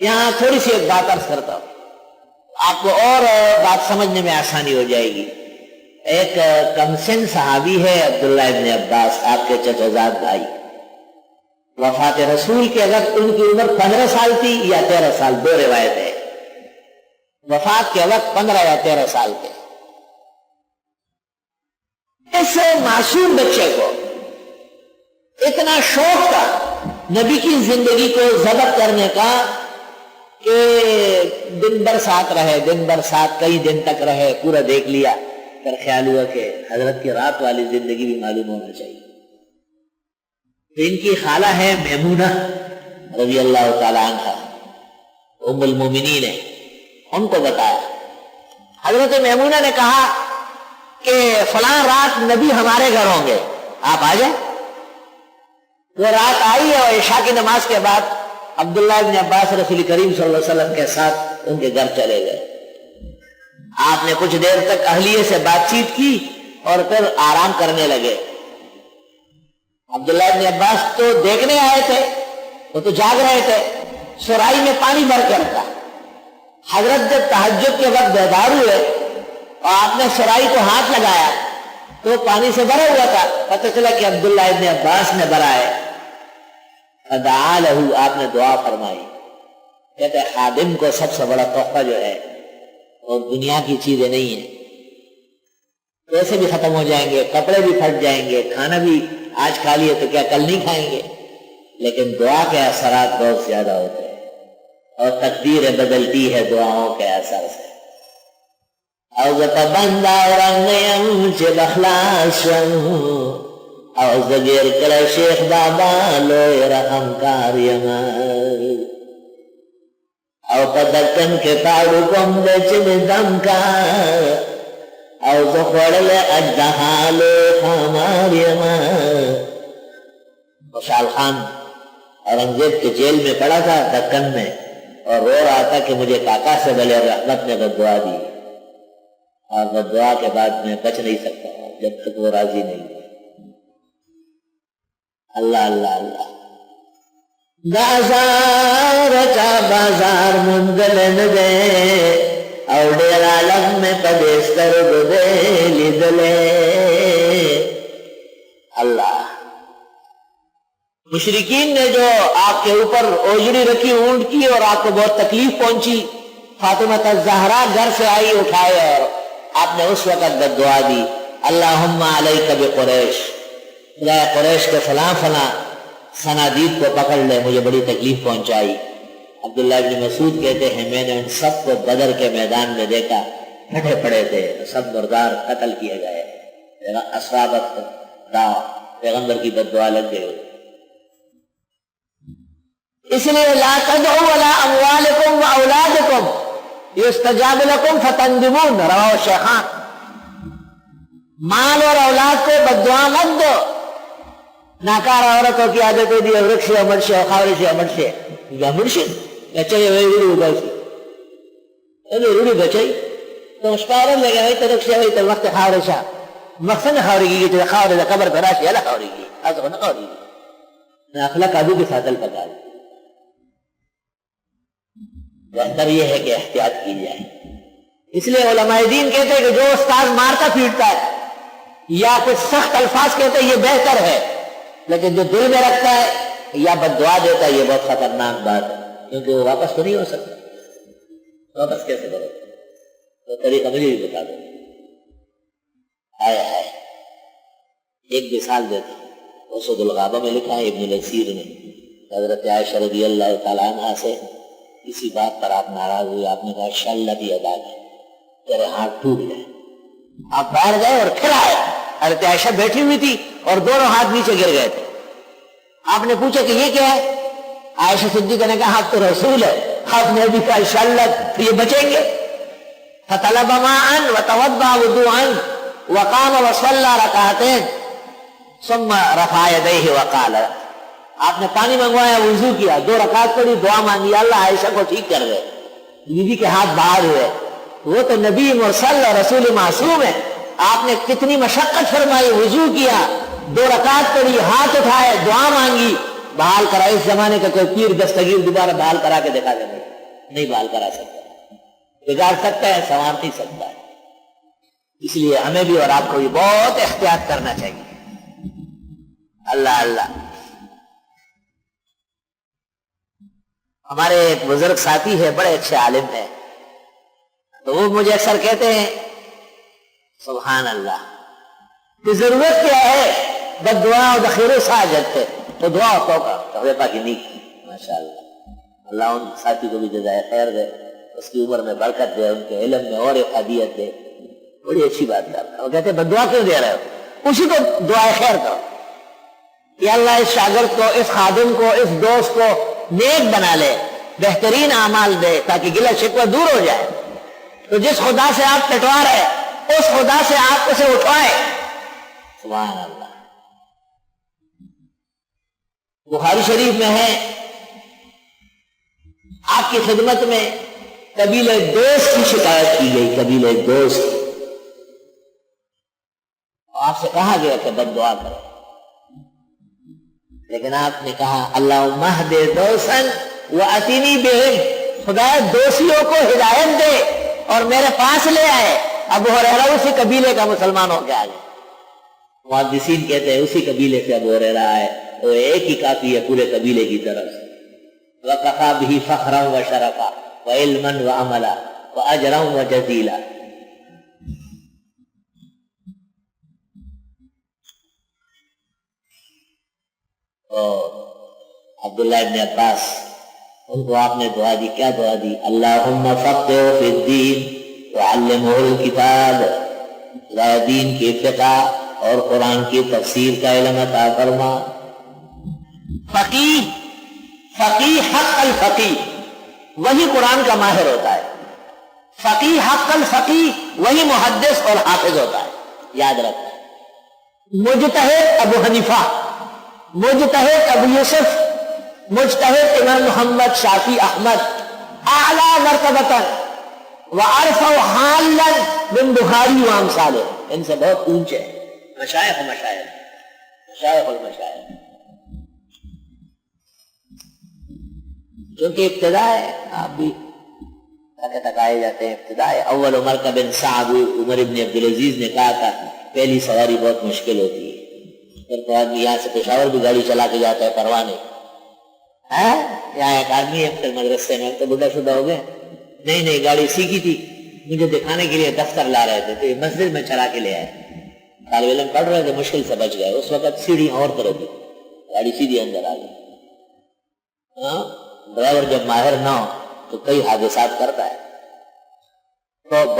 یہاں تھوڑی سی ایک بات عرض کرتا ہوں، آپ کو اور بات سمجھنے میں آسانی ہو جائے گی۔ ایک کمسن صحابی ہے عبداللہ ابن عباس، آپ کے چچا زاد بھائی، وفات رسول کے وقت ان کی عمر 15 سال تھی یا 13 سال، دو روایت ہے۔ وفات کے وقت 15 یا 13 سال کے۔ اس معصوم بچے کو اتنا شوق تھا نبی کی زندگی کو ضبط کرنے کا کہ دن بھر ساتھ رہے، دن بھر ساتھ کئی دن تک رہے، پورا دیکھ لیا، پھر خیال ہوا کہ حضرت کی رات والی زندگی بھی معلوم ہونا چاہیے۔ تو ان کی خالہ ہے میمونہ رضی اللہ تعالی عنہ، ام المومنین ہے، ان کو بتایا۔ حضرت میمونہ نے کہا کہ فلاں رات نبی ہمارے گھر ہوں گے، آپ آ جائیں۔ وہ رات آئی ہے اور عشاء کی نماز کے بعد عبداللہ ابن عباس رسول کریم صلی اللہ علیہ وسلم کے ساتھ ان کے گھر چلے گئے۔ آپ نے کچھ دیر تک اہلیہ سے بات چیت کی اور پھر آرام کرنے لگے۔ عبداللہ ابن عباس تو دیکھنے آئے تھے، وہ تو جاگ رہے تھے، سرائی میں پانی بھر کے رکھا۔ حضرت جب تہجد کے وقت بیدار ہوئے اور آپ نے سرائی کو ہاتھ لگایا تو پانی سے بھرا ہوا تھا، پتہ چلا کہ عبداللہ ابن عباس نے بھرا ہے۔ فدعا لہو، آپ نے دعا فرمائی۔ کہتے ہیں خادم کو سب سے بڑا تحفہ جو ہے اور دنیا کی چیزیں نہیں ہیں، پیسے بھی ختم ہو جائیں گے، کپڑے بھی پھٹ جائیں گے، کھانا بھی آج کھا لیے تو کیا کل نہیں کھائیں گے، لیکن دعا کے اثرات بہت زیادہ ہوتے ہیں اور تقدیر بدلتی ہے دعاؤں کے اثر سے۔ او زتا بندہ رنگیم چه بخلاشم، او زگیر کل شیخ بابا لوی رحم کاریم، او قدکن کے پاڑو کم دے چن دم کا، او زخوڑل اجدہالو خاماریم۔ خوشحال خان اورنگزیب کے جیل میں پڑا تھا دکن میں اور رو رہا تھا کہ مجھے کاکا سے بلے رحمت نے بددعا دی، اور بددعا کے بعد میں بچ نہیں سکتا جب تک وہ راضی نہیں ہے۔ اللہ اللہ اللہ۔ بازار کا بازار مندلن دے اور ڈیر عالم میں پدیس کر دے لدلے۔ اللہ، مشرکین نے جو آپ کے اوپر اوجری رکھی اونٹ کی اور آپ کو بہت تکلیف پہنچی، فاطمہ الزہرا گھر سے آئی اٹھائے اور آپ نے اس وقت بددعا دی، اللہم علیک بقریش، خدا قریش کے فلاں فلاں صنادید کو پکڑ لے، مجھے بڑی تکلیف پہنچائی۔ عبداللہ ابن مسعود کہتے ہیں میں نے ان سب کو بدر کے میدان میں دیکھا، پھٹے پڑے تھے، سب مردار قتل کیے گئے، اصابت دا پیغمبر کی بددعا لگ گئی۔ اس لیے لا تدعوا علی اموالکم و اولادکم یستجاب لکم فتندمون، رواہ شیخان۔ مال اور اولاد کو بددعا مت دو۔ ناکار عورتوں کی عادتیں دی ورکش امرش خاورش امرش امرش بچے روڑی بچی روڑی بچائی تو اس پارن لگے ہوئی تو رکش ہوئی تو وقت خاورشا مقصد خاوری کی تو خاور دا قبر فراشی اللہ خاوری کی آزو نہ خاوری کی اخلاق عدو کے ساتھ پکا دی۔ بہتر یہ ہے کہ احتیاط کی جائے۔ اس لیے علماء دین کہتے ہیں کہ جو استاذ مارتا پیٹتا ہے یا کچھ سخت الفاظ کہتے ہیں یہ بہتر ہے، لیکن جو دل میں رکھتا ہے یا بددعا دیتا ہے یہ بہت خطرناک بات ہے، کیونکہ وہ واپس تو نہیں ہو سکتا۔ واپس کیسے کرو؟ تو طریقہ مجھے بھی بتا دو۔ ہے ایک مثال دیتا ہوں، اسود الغابہ میں لکھا ہے ابن الاسیر نے، حضرت عائشہ رضی اللہ تعالیٰ عنہ سے کسی بات پر آپ ناراض ہوئے، آپ نے کہا شلتی ادا کی، تیرے ہاتھ ٹوٹ گئے۔ آپ باہر گئے اور پھر آئے، حضرت عائشہ بیٹھی ہوئی تھی اور دونوں ہاتھ نیچے گر گئے تھے۔ آپ نے پوچھا کہ یہ کیا ہے؟ عائشہ صدیقہ نے کہا ہاتھ تو رسول ہے۔ آپ نے بھی کہا شلت، یہ بچیں گے؟ فطلب ماء وتوضأ وضوءا وقام وصلى ركعتين ثم رفع يديه وقال، آپ نے پانی منگوایا، وضو کیا، 2 رکعت پڑھی، دعا مانگی، اللہ عائشہ کو ٹھیک کر دے۔ بیوی کے ہاتھ باہر ہوئے، وہ تو نبی مرسل اور رسول معصوم ہے، آپ نے کتنی مشقت فرمائی، وضو کیا، 2 رکعت پڑھی، ہاتھ اٹھائے، دعا مانگی، بحال کرا۔ اس زمانے کا کوئی پیر دستگیر دوبارہ بحال کرا کے دکھا دیں گے؟ نہیں بحال کرا سکتا، بگاڑ سکتا ہے، سنوار نہیں سکتا ہے۔ اس لیے ہمیں بھی اور آپ کو بھی بہت احتیاط کرنا چاہیے۔ اللہ اللہ۔ ہمارے ایک بزرگ ساتھی ہے، بڑے اچھے عالم ہیں، تو وہ مجھے اکثر کہتے ہیں سبحان اللہ کہ ضرورت کیا ہے، بد دعا و ذخیرے ساجت ہے، تو دعا ہوگا تو پاکی نیک۔ ماشاء اللہ، اللہ ان ساتھی کو بھی جزائے خیر دے، اس کی عمر میں برکت دے، ان کے علم میں اور افادیت دے۔ بڑی اچھی بات کر رہا ہے۔ وہ کہتے ہیں بد دعا کیوں دے رہے ہو؟ اسی کو دعائے خیر دو کہ اللہ اس شاگرد کو، اس خادم کو، اس دوست کو نیک بنا لے، بہترین اعمال دے، تاکہ گلہ شکوہ دور ہو جائے۔ تو جس خدا سے آپ پٹوا رہے اس خدا سے آپ اسے اٹھوائے۔ سبحان اللہ۔ بخاری شریف میں ہے، آپ کی خدمت میں قبیلہ دوست کی شکایت کی گئی، قبیلہ دوست، آپ سے کہا گیا کہ بد دعا کرو، لیکن آپ نے کہا اللہم اہد دوسن واتنی بہم، خدا دوستیوں کو ہدایت دے اور میرے پاس لے آئے۔ ابو ہریرہ اسی قبیلے کا مسلمان ہو کے آ گئے۔ محدثین کہتے ہیں اسی قبیلے سے ابو ہریرہ آئے، وہ ایک ہی کافی ہے پورے قبیلے کی طرف سے۔ وَقَفَى بِهِ فَخْرًا وَشَرَفًا وَعِلْمًا وَعَمَلًا وَأَجْرًا وَجَزِيلًا۔ عبداللہ ابن عباس، ان کو آپ نے دعا دی، کیا دعا دی؟ اللہم فقہہ فی الدین وعلمہ الکتاب، خدا دین کی فقہ اور قرآن کی تفسیر کا علم عطا فرما۔ فقیہ، فقیہ حق الفقیہ، وہی قرآن کا ماہر ہوتا ہے۔ فقیہ حق الفقیہ، وہی محدث اور حافظ ہوتا ہے، یاد رکھنا۔ مجتہد ابو حنیفہ، مجتہد ابو یوسف، مجتہد امام محمد شافعی احمد، اعلیٰ مرتبتاً وارفع حالا من بخاری و امثالہ، ان سے بہت اونچے مشایخ و مشایخ، مشایخ المشایخ۔ چونکہ ابتدا ہے، آپ بھی تک آئے جاتے ہیں، ابتدا ہے۔ اول عمر کا بن صعب، عمر ابن عبدالعزیز نے کہا تھا پہلی سواری بہت مشکل ہوتی ہے، پھر تو آدمی یہاں سے پشاور بھی گاڑی چلا کے جاتا ہے پرواہ نہیں۔ یہاں ایک آدمی ہے پھر مدرسے میں، تو بڈھا شدہ ہو گئے، نہیں گاڑی سیکھی تھی، مجھے دکھانے کے لیے دفتر لا رہے تھے، تو یہ مسجد میں چلا کے لے آئے، طالب علم پڑھ رہے تھے، مشکل سے بچ گئے۔ اس وقت سیڑھی اور طرح تھی، گاڑی سیدھی اندر آ گئی۔ ڈرائیور جب ماہر نہ ہو تو کئی حادثات کرتا ہے۔ تو